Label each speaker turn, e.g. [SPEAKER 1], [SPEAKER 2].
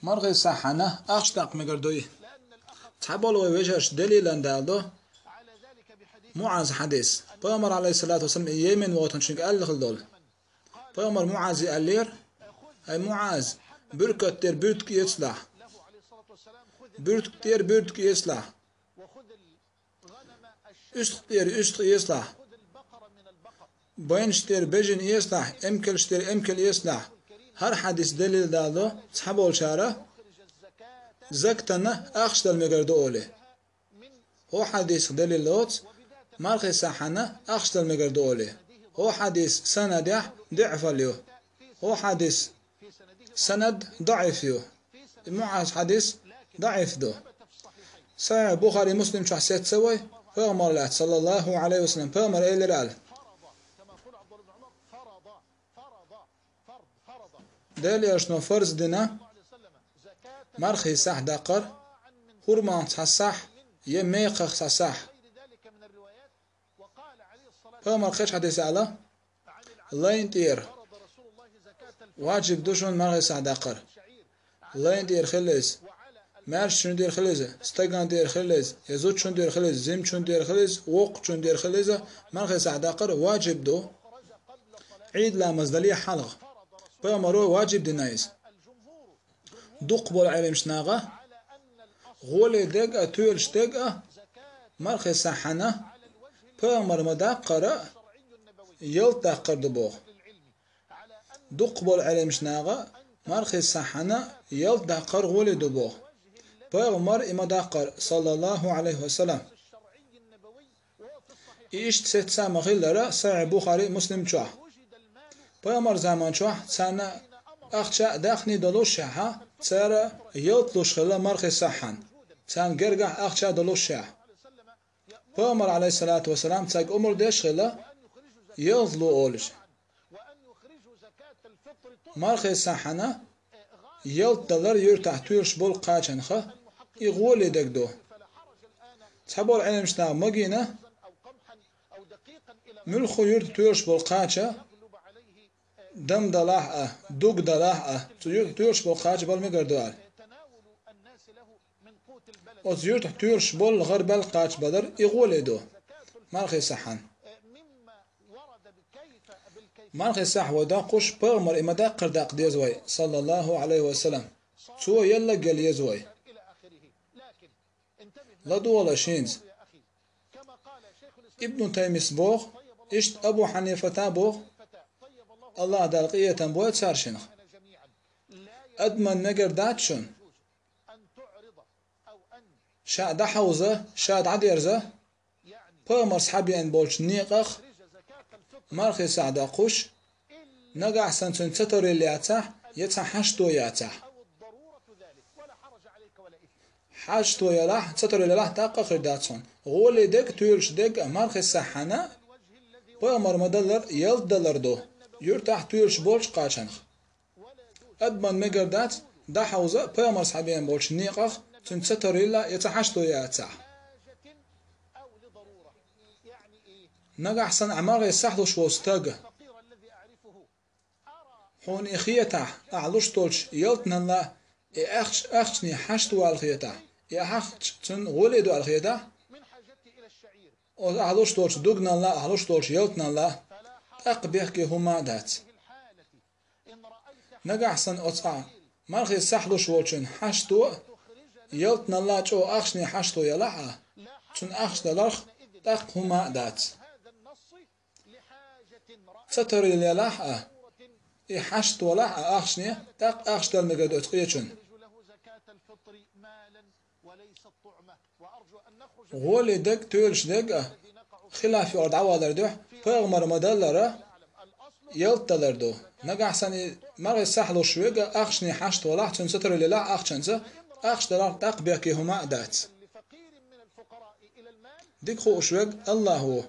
[SPEAKER 1] مرغي صحنا أشتاق مقردوي تحبولو ويجهش دليل دالدو معاذ حديث بيامر عليه الصلاة والسلام يمن وطنشنك قال لخلدول بيامر معاذ يقلير أي معاذ بركتير بيرتك يصلح بركتير بيرتك يصلح اشتير يصلح بينشتير بجن يصلح امكلشتير امكل يصلح هر حديث دليل دالدو تحبول شاره زكتنا أخشد المقردو أولي هو حديث دليل لوت مرخي صحنا أخشد المقردو أولي هو حديث سند ضعف اليو هو حديث سند ضعيف يو معاذ حديث ضعيف دو صحيح بخاري مسلم شخصيات سوي فأمر الله صلى الله عليه وسلم فأمر إلى رال دليل أشنو فرز دينا مرخي صح دقر هرمان صح يميقخ صح فمر خيش حديث على الله ينتير واجب دوشون مرخي صح دقر الله ينتير خليز مارش شون دير خليز استقان دير خليز يزود شون دير خليز زم شون دير خليز وق شون دير خليز مرخي صح دقر واجب دو عيد لا مزدلية حلق فمرو واجب دينايز دقبل علم شناغة غولي دقة تولش دقة مرخي صحنا بامر مدقرة يلتقر دبوغ دقبل علم شناغة مرخي صحنا يلتقر غولي دبوغ بامر مدقر صلى الله عليه وسلم إيش ست سامة غيلرة صحيح بخاري مسلم شوح بامر زمان شوح سنة أخشى داخني دلوشها ترى يطلش خلا مرخي صحن تان جرجع أخشى دلوشها بامر عليه الصلاة والسلام تاج أمر ديش خلا يظلو أولش مرخي صحنا يلتدر يرتاح تورش بول قاچنخه يغولي دقدو تحبول علم شنا مجينا ملخو يرت تورش بول قاچا دم دلاح دوق دلاح تورش بول قاچ بول مقردوال اوز يرت تورش بول غربل قاچ بدر يغولي دو مرخي صحن مرخي صح ودا قش بغمر إما داقر داق ديزوي صلى الله عليه وسلم تو يلا قال يزوي لا دولا شينز ابن تيميس بوغ اشت أبو حنيفة بوغ الله دالقية بويت سارشنخ أدمن نقر داتشن شا دا حوزة شا عديرزة بغمر صحابي ان بولش نيقخ مرخي سعدا قش نقع سنتون تتر اللي يتح حشتو يتح حشتو يلاح تتر اللي لاح تاقخ داتسون غولي دك تيرش دك مرخي سحنا بأمر مدلر يلد دلر دو يرتاح تيرش بولش قاشنخ أدمن مقر دات دا حوزة بأمر صحابيان بولش نيقخ تن تتر اللي يتحشتو يتح نقع سن عمار يسحلو شو استاق حون إخيتح أعلوش تولش يلتنا لا أخشني حشتو الخيتح أخش تن غوليدو الخيتح أعلوش تولش دوغنا لا أعلوش تولش يلتنا لا أقبيحكي هما دات نقع سن أطع مرخي يسحلو شوالشن حشتو يلتنا لا جو أخشني حشتو يلحا تن أخش دلرخ تق هما دات ستر اللي لاحقه يحشت ولاحقه أخشني تق أخش دل مقدو اتقيتشن غولي دق تولش دق خلافي أرد عوالر دوح فاغمر مدلره يلتلر دو نقع سني مرغي سحلو شويقه أخشني حشت ولاح تن ستر اللي لاح أخشنزه أخش دلار تق بيكي هما دات ديك خو شويق الله هو